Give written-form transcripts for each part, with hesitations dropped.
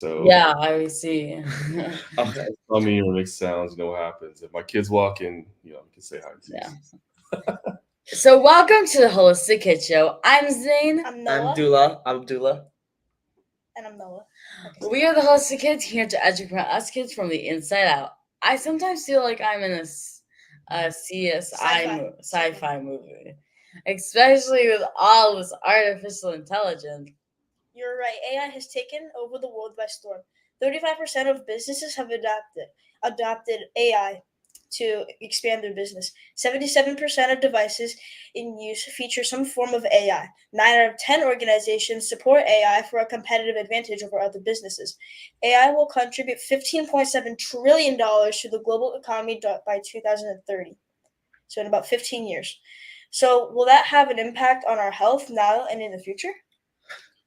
So Yeah, I see. Okay. tell me or make sounds, you know what happens. If my kids walk in, you can say hi to Yeah. you. So welcome to the Holistic Kid Show. I'm Zane. I'm I'm Noah. Dula. I'm Dula. And I'm Noah. Okay. We are the Holistic Kids here to educate us kids from the inside out. I sometimes feel like I'm in a sci-fi movie, especially with all this artificial intelligence. You're right. AI has taken over the world by storm. 35% of businesses have adopted AI to expand their business. 77% of devices in use feature some form of AI. 9 out of 10 organizations support AI for a competitive advantage over other businesses. AI will contribute $15.7 trillion to the global economy by 2030. So in about 15 years. So will that have an impact on our health now and in the future?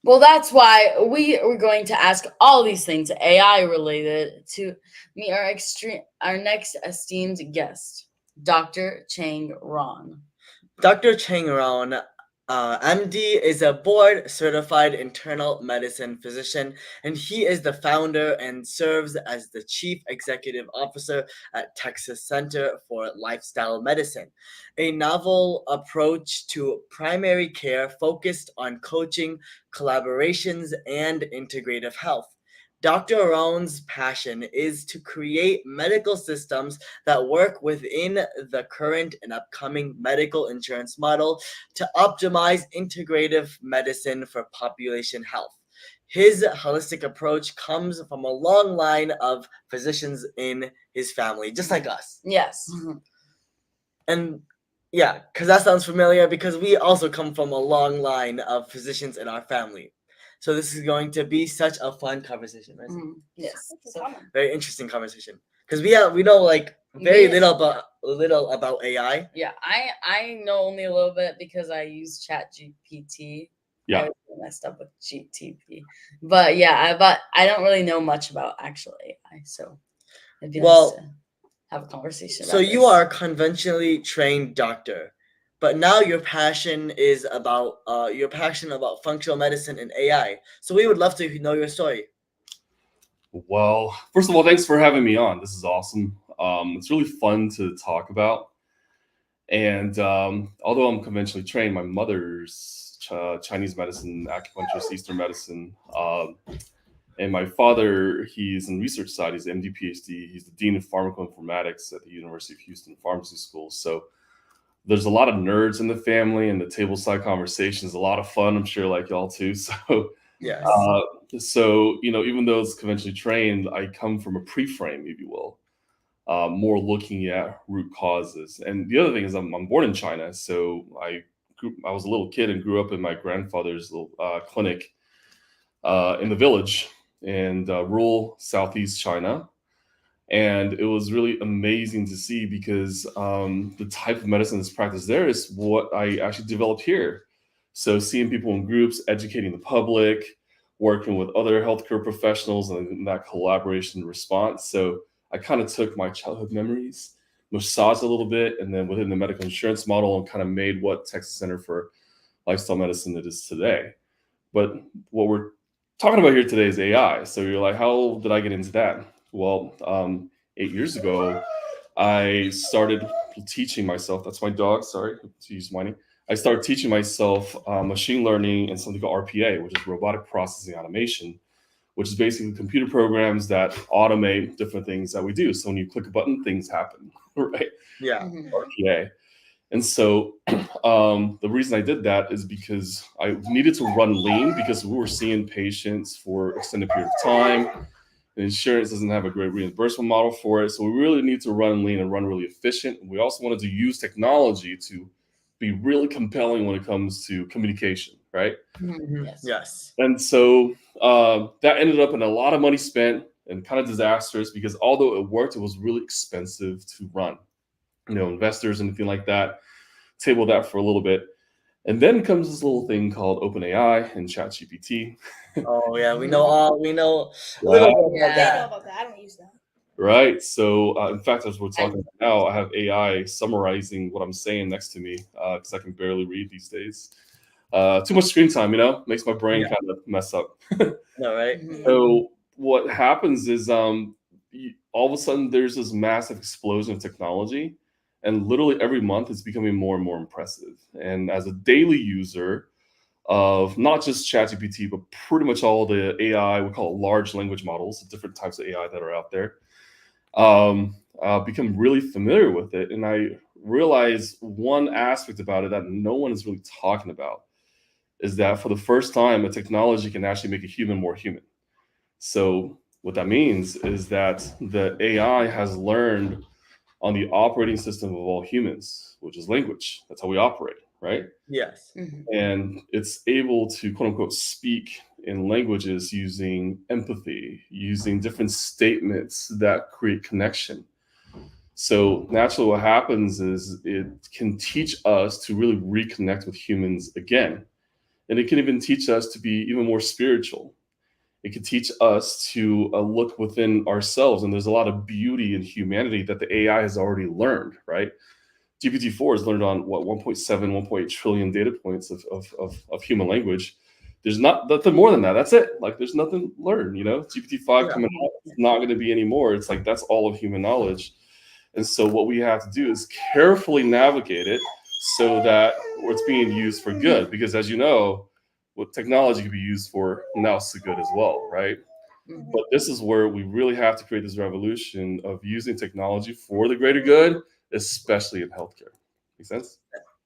Well, that's why we are going to ask all these things AI related to meet our next esteemed guest, Dr. Cheng Ruan. Dr. Cheng Ruan, MD, is a board-certified internal medicine physician, and he is the founder and serves as the chief executive officer at Texas Center for Lifestyle Medicine, a novel approach to primary care focused on coaching, collaborations, and integrative health. Dr. Ruan's passion is to create medical systems that work within the current and upcoming medical insurance model to optimize integrative medicine for population health. His holistic approach comes from a long line of physicians in his family, just like us. Yes. And yeah, because that sounds familiar, because we also come from a long line of physicians in our family. So this is going to be such a fun conversation, right? Yes. So, Very interesting conversation, because we know like very little about AI. yeah, I know only a little bit because I use ChatGPT. Yeah. I messed up with GTP, but yeah, I don't really know much about actual AI. So it'd be nice to have a conversation. So you are a conventionally trained doctor, but now you're passionate about functional medicine and AI. So we would love to know your story. Well, first of all, thanks for having me on. This is awesome. It's really fun to talk about. And although I'm conventionally trained, my mother's Chinese medicine, acupuncturist, Eastern medicine. And my father, he's in research side. He's an MD, PhD. He's the dean of pharmacoinformatics at the University of Houston Pharmacy School. So there's a lot of nerds in the family, and the tableside conversation is a lot of fun. I'm sure, like y'all too. So yes. So even though it's conventionally trained, I come from a pre-frame, if you will, more looking at root causes. And the other thing is, I'm born in China, so I was a little kid and grew up in my grandfather's little clinic in the village in rural southeast China. And it was really amazing to see, because the type of medicine that's practiced there is what I actually developed here. So seeing people in groups, educating the public, working with other healthcare professionals, and that collaboration response. So I kind of took my childhood memories, massaged a little bit, and then within the medical insurance model, and kind of made what Texas Center for Lifestyle Medicine it is today. But what we're talking about here today is AI. So you're like, how did I get into that? Well, 8 years ago, I started teaching myself. That's my dog. Sorry, she's whining. I started teaching myself machine learning and something called RPA, which is robotic processing automation, which is basically computer programs that automate different things that we do. So when you click a button, things happen, right? Yeah. RPA. And so the reason I did that is because I needed to run lean, because we were seeing patients for extended period of time. The insurance doesn't have a great reimbursement model for it. So we really need to run lean and run really efficient. We also wanted to use technology to be really compelling when it comes to communication, right? Yes. And so that ended up in a lot of money spent and kind of disastrous, because although it worked, it was really expensive to run. Investors and anything like that, table that for a little bit. And then comes this little thing called OpenAI and ChatGPT. Oh yeah, we know a little bit about that. I know about that. I don't use that. Right. So in fact, as we're talking about now, I have AI summarizing what I'm saying next to me, because I can barely read these days. Too much screen time, makes my brain kind of mess up. No, right? So what happens is all of a sudden there's this massive explosion of technology, and literally every month it's becoming more and more impressive. And as a daily user of not just ChatGPT, but pretty much all the AI, we call it large language models, different types of AI that are out there, become really familiar with it. And I realize one aspect about it that no one is really talking about is that for the first time, a technology can actually make a human more human. So what that means is that the AI has learned on the operating system of all humans, which is language. That's how we operate, right? Yes. And it's able to quote unquote speak in languages using empathy, using different statements that create connection. So naturally what happens is it can teach us to really reconnect with humans again. And it can even teach us to be even more spiritual. It can teach us to look within ourselves. And there's a lot of beauty in humanity that the AI has already learned, right? GPT-4 has learned on what 1.7, 1.8 trillion data points of human language. There's not nothing more than that. That's it. Like there's nothing learned, GPT-5 Yeah. coming out, it's not going to be anymore. It's like that's all of human knowledge. And so what we have to do is carefully navigate it so that it's being used for good. Because as you know, what technology can be used for now is good as well, right? But this is where we really have to create this revolution of using technology for the greater good, especially in healthcare. Make sense?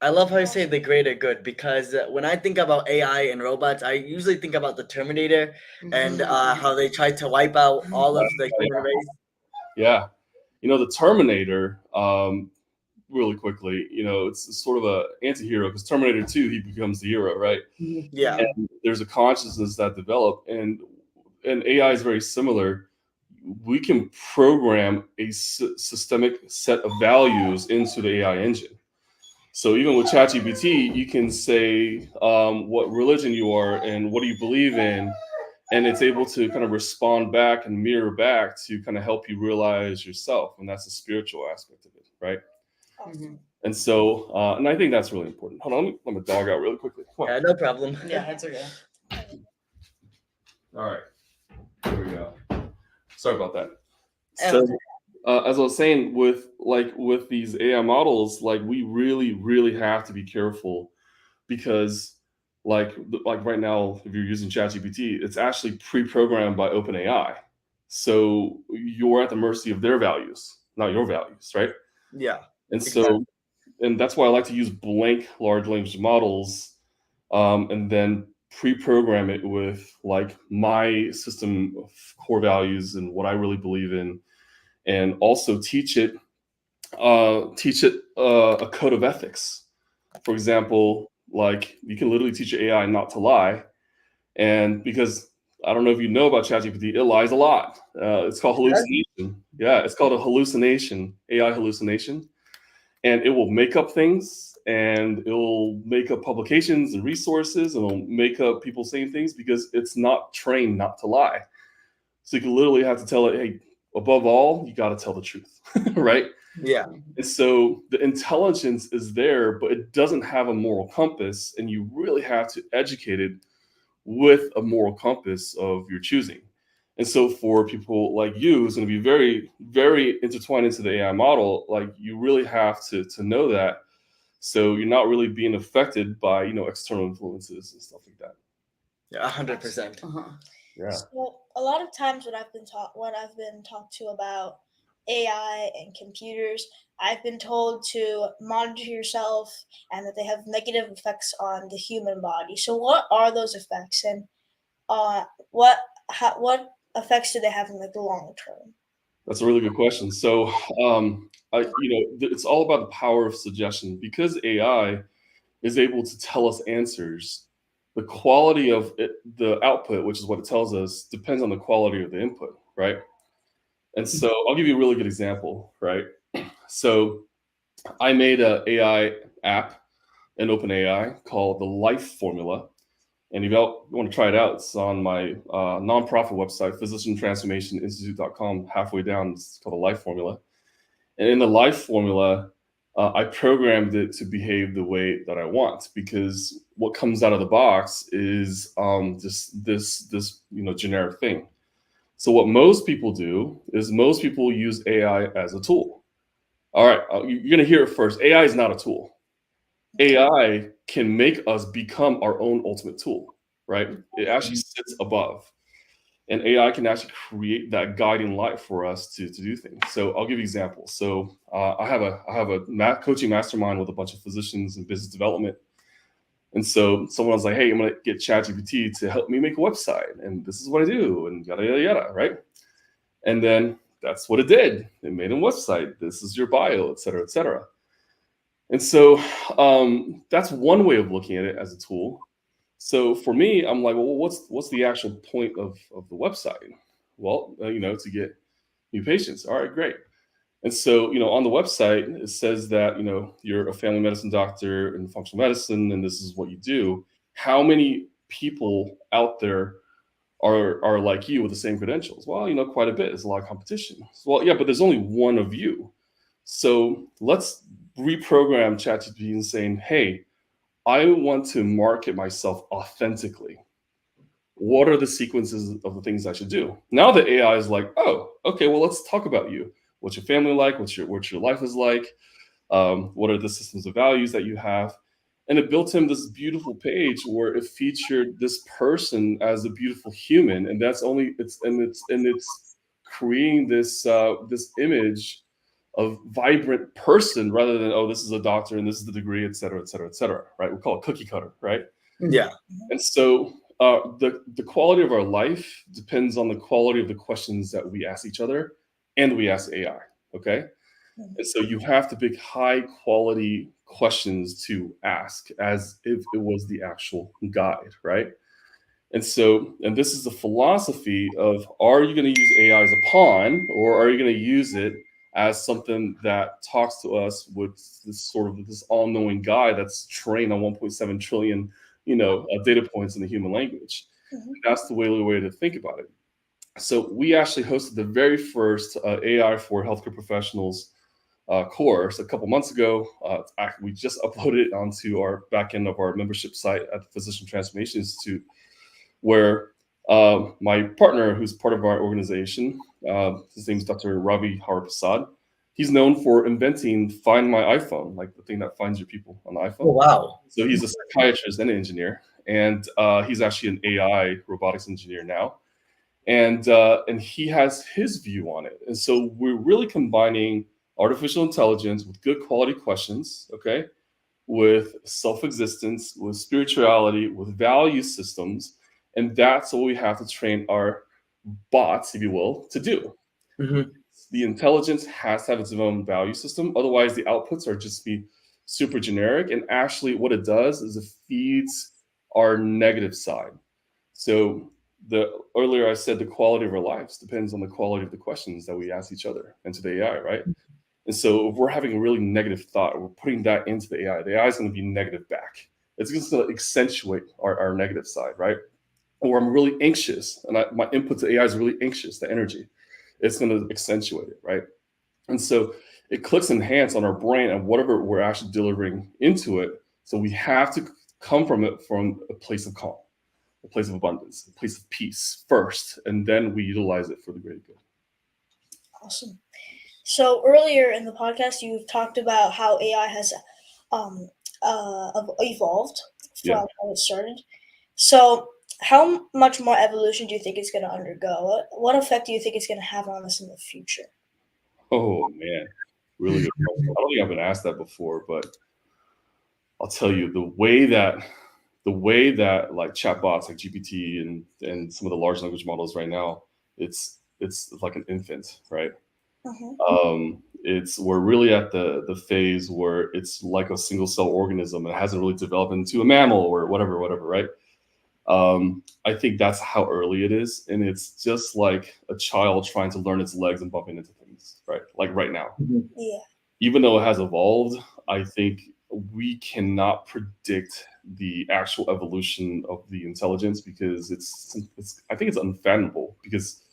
I love how you say the greater good, because when I think about AI and robots, I usually think about the Terminator and how they tried to wipe out all of the human race. Yeah. The Terminator, really quickly, it's sort of a anti-hero because Terminator 2, he becomes the hero, right? Yeah. And there's a consciousness that developed, and AI is very similar. We can program a systemic set of values into the AI engine. So even with ChatGPT, you can say what religion you are and what do you believe in, and it's able to kind of respond back and mirror back to kind of help you realize yourself, and that's the spiritual aspect of it, right? And so, and I think that's really important. Hold on, let me dog out really quickly. Come on. Yeah, no problem. Yeah, that's okay. All right, here we go. Sorry about that. So, as I was saying, with these AI models, like we really, really have to be careful because, like right now, if you're using ChatGPT, it's actually pre-programmed by OpenAI, so you're at the mercy of their values, not your values, right? Yeah. And so, and that's why I like to use blank large language models, and then pre-program it with like my system of core values and what I really believe in, and also teach it a code of ethics. For example, like you can literally teach your AI not to lie, and because I don't know if you know about ChatGPT, it lies a lot. It's called hallucination. Yeah, it's called a hallucination, AI hallucination, and it will make up things, and it will make up publications and resources, and it'll make up people saying things because it's not trained not to lie. So you can literally have to tell it, hey, above all, you got to tell the truth, right? Yeah. And so the intelligence is there, but it doesn't have a moral compass, and you really have to educate it with a moral compass of your choosing. And so for people like you, who's going to be very, very intertwined into the AI model, like you really have to know that, so you're not really being affected by external influences and stuff like that. Yeah, 100%. Yeah. So a lot of times when I've been talked to about AI and computers, I've been told to monitor yourself and that they have negative effects on the human body. So what are those effects, and what effects do they have in like the long term? That's a really good question. So, it's all about the power of suggestion. Because AI is able to tell us answers, the quality of the output, which is what it tells us, depends on the quality of the input, right? And so I'll give you a really good example, right? So I made an AI app in OpenAI called the Life Formula. And if you want to try it out, it's on my nonprofit website, physiciantransformationinstitute.com. Halfway down, it's called the Life Formula. And in the Life Formula, I programmed it to behave the way that I want, because what comes out of the box is just this generic thing. So what most people do is most people use AI as a tool. All right, you're going to hear it first. AI is not a tool. AI can make us become our own ultimate tool, right? It actually sits above. And AI can actually create that guiding light for us to do things. So I'll give you examples. So I have a coaching mastermind with a bunch of physicians in business development. And so someone was like, hey, I'm going to get ChatGPT to help me make a website. And this is what I do, and yada, yada, yada, right? And then that's what it did. It made a website. This is your bio, et cetera, et cetera. And so that's one way of looking at it as a tool. So for me, I'm like, well, what's the actual point of the website? Well, to get new patients. All right, great. And so, on the website, it says that, you're a family medicine doctor in functional medicine, and this is what you do. How many people out there are like you with the same credentials? Well, quite a bit. There's a lot of competition. Well, yeah, but there's only one of you. So let's reprogram ChatGPT and saying, hey, I want to market myself authentically. What are the sequences of the things I should do? Now the AI is like, oh, okay, well, let's talk about you. What's your family like? What your life is like? What are the systems of values that you have? And it built him this beautiful page where it featured this person as a beautiful human, and it's creating this image of vibrant person rather than, oh, this is a doctor and this is the degree, et cetera, et cetera, et cetera, right? We call it cookie cutter, right? Yeah. And so the quality of our life depends on the quality of the questions that we ask each other and we ask AI, okay? And so you have to pick high quality questions to ask as if it was the actual guide, right? And this is the philosophy of, are you going to use AI as a pawn, or are you going to use it as something that talks to us with this all-knowing guide that's trained on 1.7 trillion, data points in the human language? That's the way to think about it. So we actually hosted the very first AI for healthcare professionals course a couple months ago. We just uploaded it onto our back end of our membership site at the Physician Transformation Institute, where my partner, who's part of our organization, his name is Dr. Ravi Hariprasad. He's known for inventing Find My iPhone, like the thing that finds your people on the iPhone. Oh, wow. So he's a psychiatrist and an engineer, and he's actually an AI robotics engineer now. And he has his view on it. And so we're really combining artificial intelligence with good quality questions, okay, with self-existence, with spirituality, with value systems. And that's what we have to train our bots, if you will, to do. Mm-hmm. The intelligence has to have its own value system. Otherwise, the outputs are just be super generic. And actually what it does is it feeds our negative side. So earlier I said the quality of our lives depends on the quality of the questions that we ask each other and to the AI, right? And so if we're having a really negative thought, we're putting that into the AI is going to be negative back. It's just going to accentuate our negative side, right? Or I'm really anxious and my input to AI is really anxious, the energy. It's going to accentuate it, right? And so it clicks enhance on our brain and whatever we're actually delivering into it. So we have to come from it from a place of calm, a place of abundance, a place of peace first, and then we utilize it for the greater good. Awesome. So earlier in the podcast, you've talked about how AI has evolved from how it started. So how much more evolution do you think it's going to undergo? What effect do you think it's going to have on us in the future? Oh, man. Really good question. I don't think I've been asked that before, but I'll tell you, the way that like chatbots like GPT and some of the large language models right now, it's like an infant, right? We're really at the phase where it's like a single cell organism and it hasn't really developed into a mammal or whatever, right? I think that's how early it is. And it's just like a child trying to learn its legs and bumping into things, right? Like right now. Yeah. Even though it has evolved, I think we cannot predict the actual evolution of the intelligence because I think it's unfathomable. Because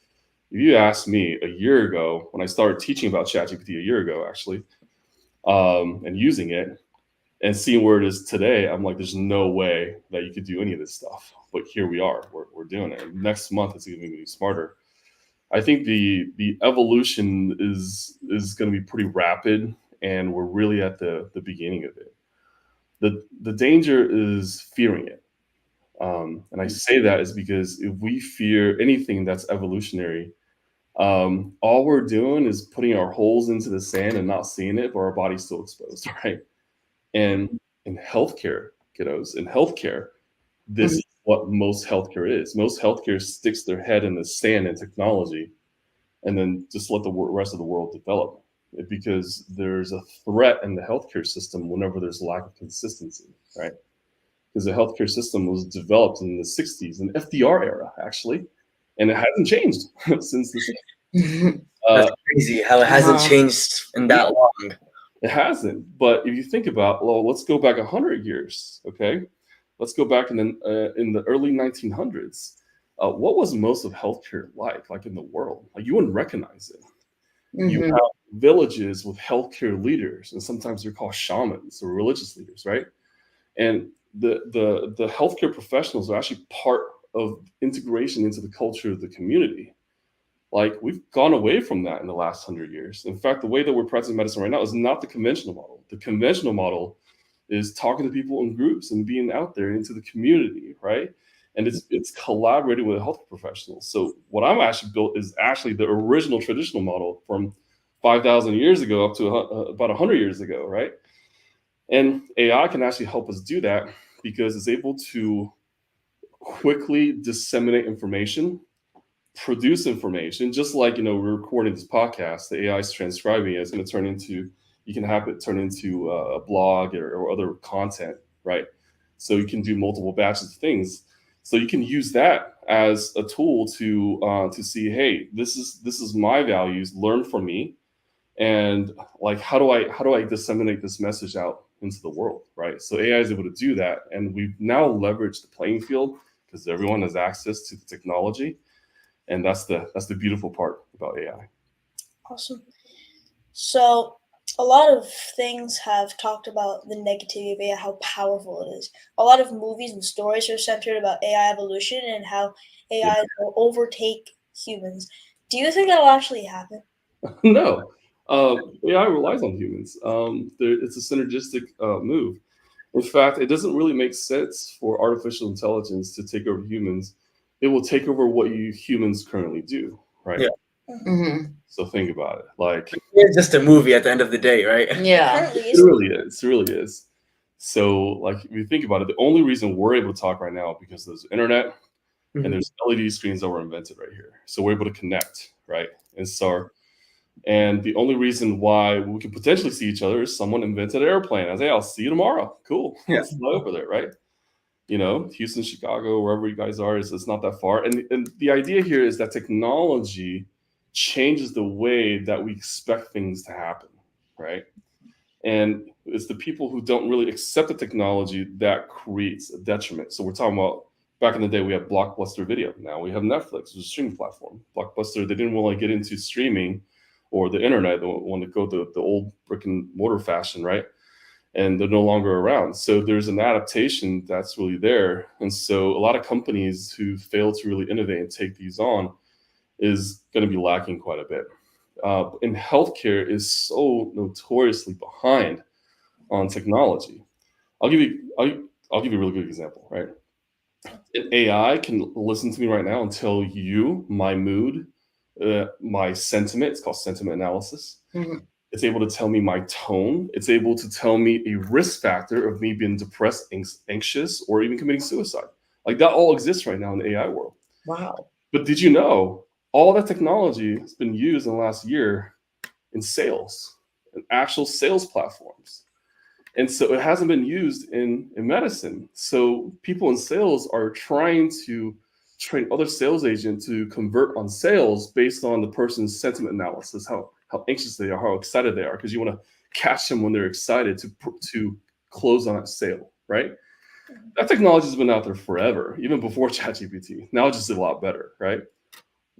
if you asked me a year ago, when I started teaching about ChatGPT a year ago, actually, and using it and seeing where it is today, I'm like, there's no way that you could do any of this stuff. But here we are, we're doing it. Next month, it's going to be smarter. I think the evolution is going to be pretty rapid, and we're really at the beginning of it. The danger is fearing it. And I say that is because if we fear anything that's evolutionary, all we're doing is putting our holes into the sand and not seeing it, but our body's still exposed, right? And in healthcare, kiddos, in healthcare, this is what most healthcare is. Most healthcare sticks their head in the sand in technology and then just let the rest of the world develop, because there's a threat in the healthcare system whenever there's lack of consistency, right? Because the healthcare system was developed in the 60s, in FDR era, actually, and it hasn't changed since the 60s. That's crazy how it hasn't changed in that long. It hasn't. But if you think about, well, let's go back 100 years, okay? Let's go back in the early 1900s. What was most of healthcare like in the world? Like, you wouldn't recognize it. You have villages with healthcare leaders, and sometimes they're called shamans or religious leaders, right? And the healthcare professionals are actually part of integration into the culture of the community. Like, we've gone away from that in the last 100 years. In fact, the way that we're practicing medicine right now is not the conventional model. The conventional model is talking to people in groups and being out there into the community, right? And it's collaborating with health professionals. So what I'm actually built is actually the original traditional model from 5,000 years ago up to about 100 years ago, right? And AI can actually help us do that because it's able to quickly disseminate information, produce information, just like, we're recording this podcast, the AI is transcribing it, it's going to turn into, you can have it turn into a blog or other content, right? So you can do multiple batches of things. So you can use that as a tool to see, hey, this is my values, learn from me, and like, how do I disseminate this message out into the world, right? So AI is able to do that, and we've now leveraged the playing field because everyone has access to the technology. And that's the beautiful part about AI. Awesome. So a lot of things have talked about the negativity of AI, how powerful it is. A lot of movies and stories are centered about AI evolution and how AI will overtake humans. Do you think that'll actually happen? No. AI relies on humans. It's a synergistic move. In fact, it doesn't really make sense for artificial intelligence to take over humans. It will take over what you humans currently do, right? Yeah. So think about it. Like, it's just a movie at the end of the day, right? Yeah. it really is. So, like, if you think about it, the only reason we're able to talk right now is because there's internet and there's LED screens that were invented right here. So we're able to connect, right? And the only reason why we can potentially see each other is someone invented an airplane. I say, I'll see you tomorrow. Cool. Let's fly over there, right? Houston, Chicago, wherever you guys are, it's not that far. And the idea here is that technology changes the way that we expect things to happen, right? And it's the people who don't really accept the technology that creates a detriment. So we're talking about, back in the day, we had Blockbuster Video. Now we have Netflix, which is a streaming platform. Blockbuster, they didn't want to get into streaming or the internet. They want to go the old brick and mortar fashion, right? And they're no longer around. So there's an adaptation that's really there. And so a lot of companies who fail to really innovate and take these on is going to be lacking quite a bit. And healthcare is so notoriously behind on technology. I'll give you a really good example, right? An AI can listen to me right now and tell you my mood, my sentiment. It's called sentiment analysis. It's able to tell me my tone. It's able to tell me a risk factor of me being depressed, anxious, or even committing suicide. Like, that all exists right now in the AI world. Wow. But did you know all that technology has been used in the last year in sales, in actual sales platforms? And so it hasn't been used in medicine. So people in sales are trying to train other sales agents to convert on sales based on the person's sentiment analysis, how anxious they are, how excited they are, because you want to catch them when they're excited to close on that sale, right? That technology has been out there forever, even before ChatGPT. Now it's just a lot better, right?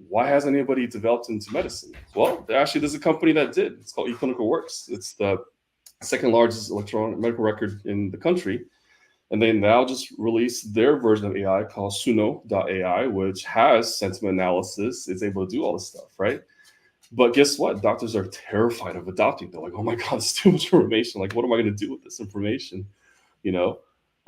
Why hasn't anybody developed into medicine? Well, actually, there's a company that did. It's called eClinicalWorks. It's the second largest electronic medical record in the country. And they now just released their version of AI called Suno.ai, which has sentiment analysis. It's able to do all this stuff, right? But guess what? Doctors are terrified of adopting. They're like, oh my God, it's too much information. Like, what am I going to do with this information? You know?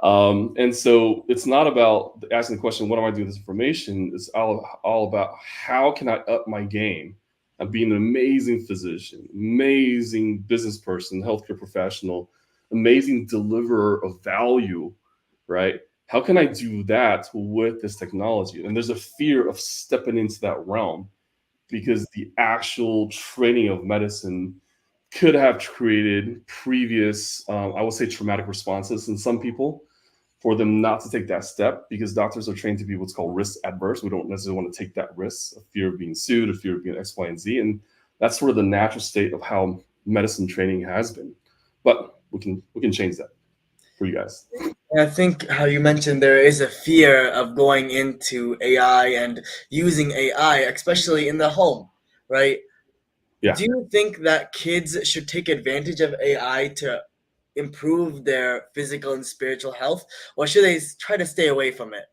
And so it's not about asking the question, what am I doing with this information? It's all about how can I up my game and be an amazing physician, amazing business person, healthcare professional, amazing deliverer of value, right? How can I do that with this technology? And there's a fear of stepping into that realm because the actual training of medicine could have created previous, I would say, traumatic responses in some people for them not to take that step, because doctors are trained to be what's called risk adverse. We don't necessarily want to take that risk, a fear of being sued, a fear of being X, Y, and Z. And that's sort of the natural state of how medicine training has been. But we can change that for you guys. And I think how you mentioned there is a fear of going into AI and using AI, especially in the home, right? Yeah. Do you think that kids should take advantage of AI to improve their physical and spiritual health, or should they try to stay away from it?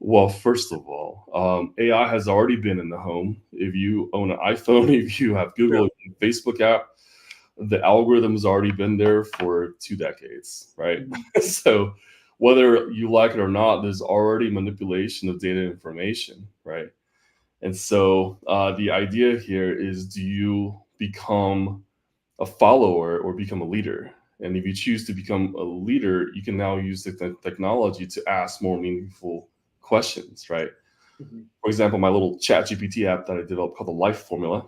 Well, first of all, AI has already been in the home. If you own an iPhone, if you have Google, Facebook app, the algorithm has already been there for 2 decades, right? So whether you like it or not, there's already manipulation of data information, right? And so the idea here is, do you become a follower or become a leader? And if you choose to become a leader, you can now use the technology to ask more meaningful questions, right? For example, my little chat GPT app that I developed called the Life Formula,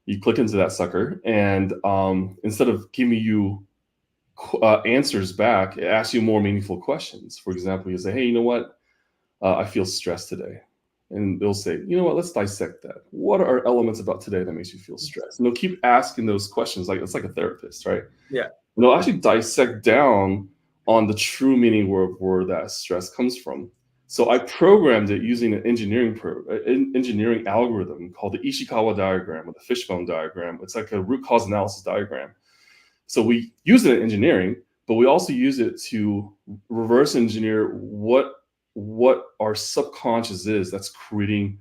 you click into that sucker, and instead of giving you answers back, it asks you more meaningful questions. For example, you say, hey, you know what? I feel stressed today. And they'll say, you know what, let's dissect that. What are elements about today that makes you feel stressed? And they'll keep asking those questions, like it's like a therapist, right? Yeah. And they'll actually dissect down on the true meaning of where that stress comes from. So I programmed it using an engineering algorithm called the Ishikawa diagram, or the fishbone diagram. It's like a root cause analysis diagram. So we use it in engineering, but we also use it to reverse engineer what our subconscious is that's creating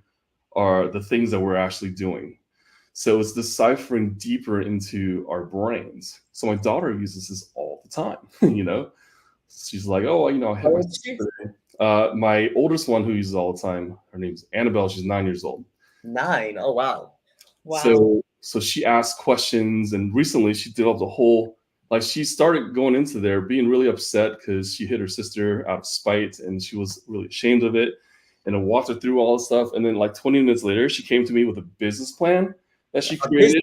the things that we're actually doing. So it's deciphering deeper into our brains. So my daughter uses this all the time. You know, she's like, oh, you know, I hit my oldest one who uses it all the time. Her name's Annabelle. She's 9 years old. 9. Oh, wow. So she asked questions, and recently she developed a whole, like, she started going into there being really upset because she hit her sister out of spite, and she was really ashamed of it. And I walked her through all the stuff, and then like 20 minutes later, she came to me with a business plan that she created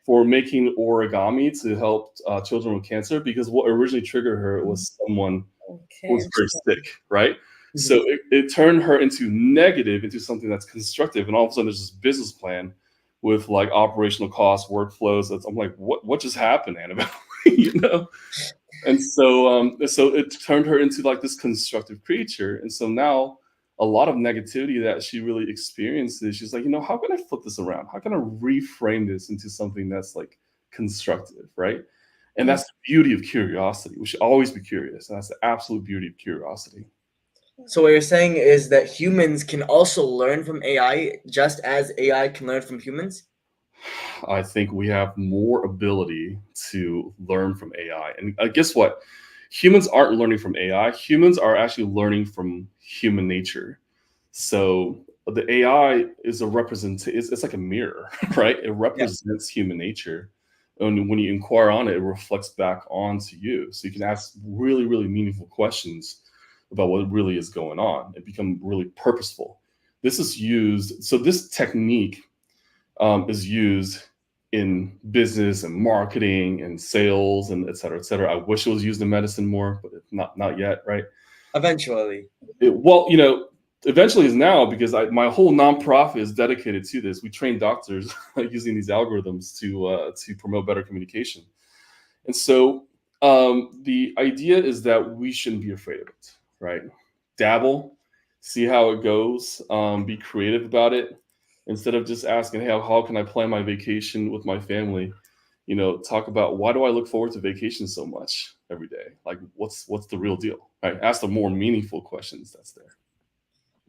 for making origami to help children with cancer, because what originally triggered her was someone who was very sick, right? So it turned her into negative, into something that's constructive, and all of a sudden there's this business plan with like operational costs, workflows. I'm like, what just happened, Annabelle? You know? And so so it turned her into like this constructive creature. And so now a lot of negativity that she really experiences, she's like, you know, how can I flip this around? How can I reframe this into something that's like constructive, right? And that's the beauty of curiosity. We should always be curious. And that's the absolute beauty of curiosity. So what you're saying is that humans can also learn from AI just as AI can learn from humans? I think we have more ability to learn from AI. And guess what? Humans aren't learning from AI. Humans are actually learning from human nature. So the AI is a it's like a mirror, right? It represents human nature. And when you inquire on it, it reflects back onto you. So you can ask really, really meaningful questions about what really is going on and become really purposeful. This is used, so this technique is used in business and marketing and sales and et cetera, et cetera. I wish it was used in medicine more, but not yet, right? Eventually. Well, you know, eventually is now, because my whole nonprofit is dedicated to this. We train doctors using these algorithms to promote better communication. And so the idea is that we shouldn't be afraid of it, right? Dabble, see how it goes, be creative about it. Instead of just asking, hey, how can I plan my vacation with my family? You know, talk about, why do I look forward to vacation so much? every day? Like, what's the real deal, right? Ask the more meaningful questions that's there.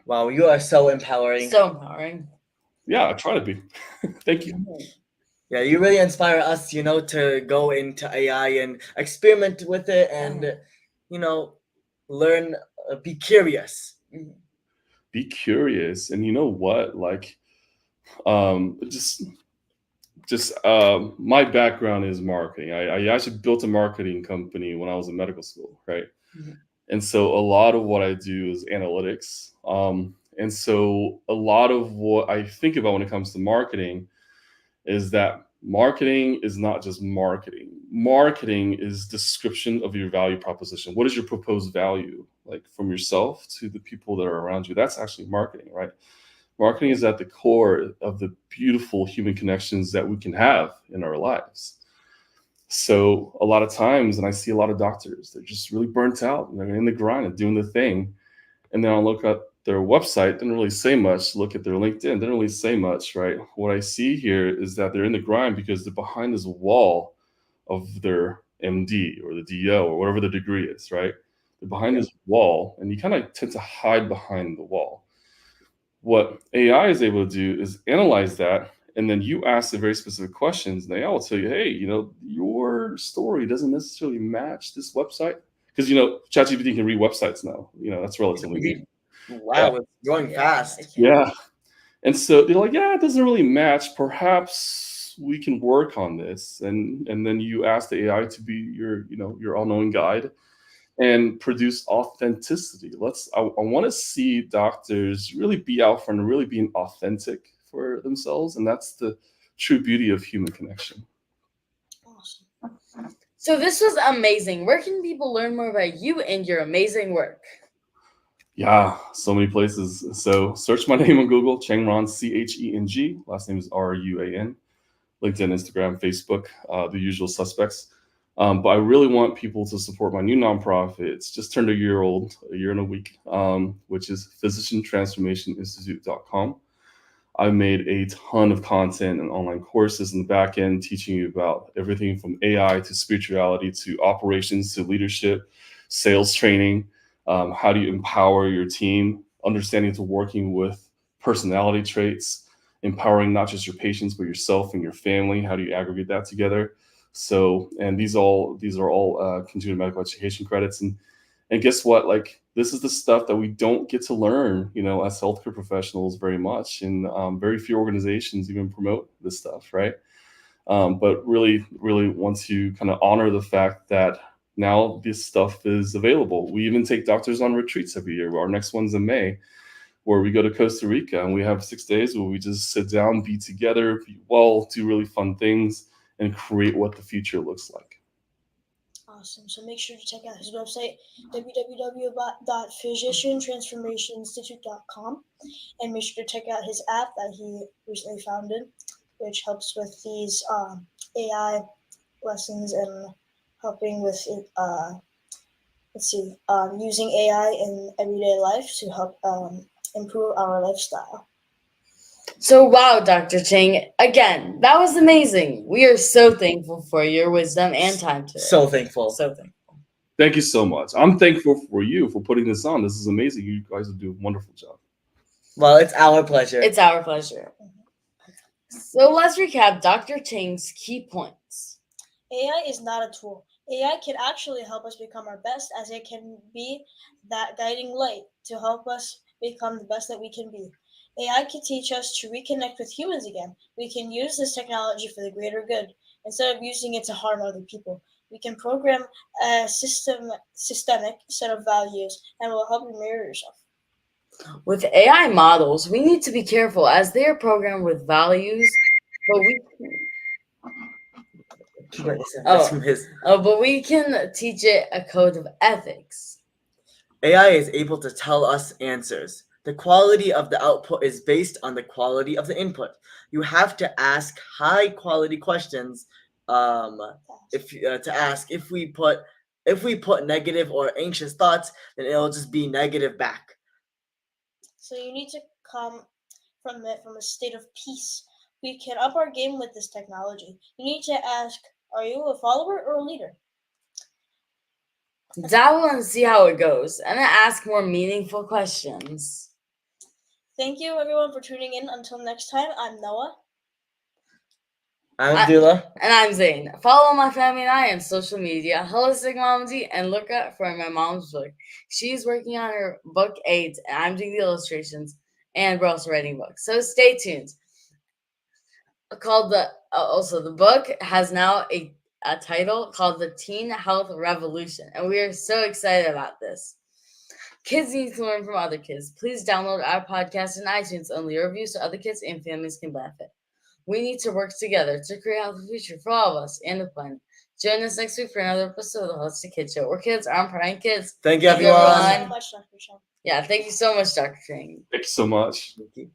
Wow, you are so empowering. So empowering. Yeah, I try to be. Thank you. Yeah, you really inspire us, to go into AI and experiment with it and, learn, be curious. Be curious. And you know what? Like, just my background is marketing. I actually built a marketing company when I was in medical school, right? And so a lot of what I do is analytics. And so a lot of what I think about when it comes to marketing is that marketing is not just marketing. Marketing is description of your value proposition. What is your proposed value, like from yourself to the people that are around you? That's actually marketing, right? Marketing is at the core of the beautiful human connections that we can have in our lives. So a lot of times, and I see a lot of doctors, they're just really burnt out and they're in the grind and doing the thing. And then I'll look at their website, didn't really say much. Look at their LinkedIn, didn't really say much, right? What I see here is that they're in the grind because they're behind this wall of their MD or the DO or whatever the degree is, right? They're behind this wall, and you kind of tend to hide behind the wall. What AI is able to do is analyze that, and then you ask the very specific questions, and they all tell you, hey, your story doesn't necessarily match this website. Because, ChatGPT can read websites now. That's relatively new. Wow, it's growing fast. Yeah. And so they're like, yeah, it doesn't really match. Perhaps we can work on this. And then you ask the AI to be your all-knowing guide and produce authenticity. I want to see doctors really be out front and really being authentic for themselves. And that's the true beauty of human connection. Awesome. So this was amazing. Where can people learn more about you and your amazing work? Yeah, so many places. So search my name on Google, Cheng Ruan, Cheng. Last name is Ruan. LinkedIn, Instagram, Facebook, the usual suspects. But I really want people to support my new nonprofit. It's just turned a year and a week, which is physiciantransformationinstitute.com. I've made a ton of content and online courses in the back end teaching you about everything from AI to spirituality to operations to leadership, sales training, how do you empower your team, understanding to working with personality traits, empowering not just your patients, but yourself and your family. How do you aggregate that together? So, and these are all continuing medical education credits. And guess what? Like, this is the stuff that we don't get to learn, as healthcare professionals very much. And very few organizations even promote this stuff, right? But really, really want to kind of honor the fact that now this stuff is available. We even take doctors on retreats every year. Our next one's in May, where we go to Costa Rica and we have 6 days where we just sit down, be together, be well, do really fun things, and create what the future looks like. Awesome. So make sure to check out his website, www.physiciantransformationinstitute.com, and make sure to check out his app that he recently founded, which helps with these AI lessons and helping with using AI in everyday life to help improve our lifestyle. So, wow, Dr. Cheng, again, that was amazing. We are so thankful for your wisdom and time today. So thankful. So thankful. Thank you so much. I'm thankful for you for putting this on. This is amazing. You guys do a wonderful job. Well, it's our pleasure. It's our pleasure. So let's recap Dr. Cheng's key points. AI is not a tool. AI can actually help us become our best, as it can be that guiding light to help us become the best that we can be. AI can teach us to reconnect with humans again. We can use this technology for the greater good instead of using it to harm other people. We can program a systemic set of values and will help you mirror yourself. With AI models, we need to be careful as they are programmed with values, but we can teach it a code of ethics. AI is able to tell us answers. The quality of the output is based on the quality of the input. You have to ask high quality questions. If we put negative or anxious thoughts, then it'll just be negative back. So you need to come from a state of peace. We can up our game with this technology. You need to ask, are you a follower or a leader? Dabble and see how it goes, and then ask more meaningful questions. Thank you, everyone, for tuning in. Until next time, I'm Noah. I'm Abdullah. And I'm Zane. Follow my family and I on social media, Holistic Momsy, and look out for my mom's book. She's working on her book 8, and I'm doing the illustrations, and we're also writing books. So stay tuned. The book has now a title called The Teen Health Revolution, and we are so excited about this. Kids need to learn from other kids. Please download our podcast in iTunes and leave reviews so other kids and families can benefit. We need to work together to create a healthy future for all of us and the planet. Join us next week for another episode of the Holistic Kids Show, where kids are empowering kids. Thank you, Thank you everyone. so much, Dr. Cheng. Yeah, thank you so much, Dr. Cheng. Thanks so much. Thank you.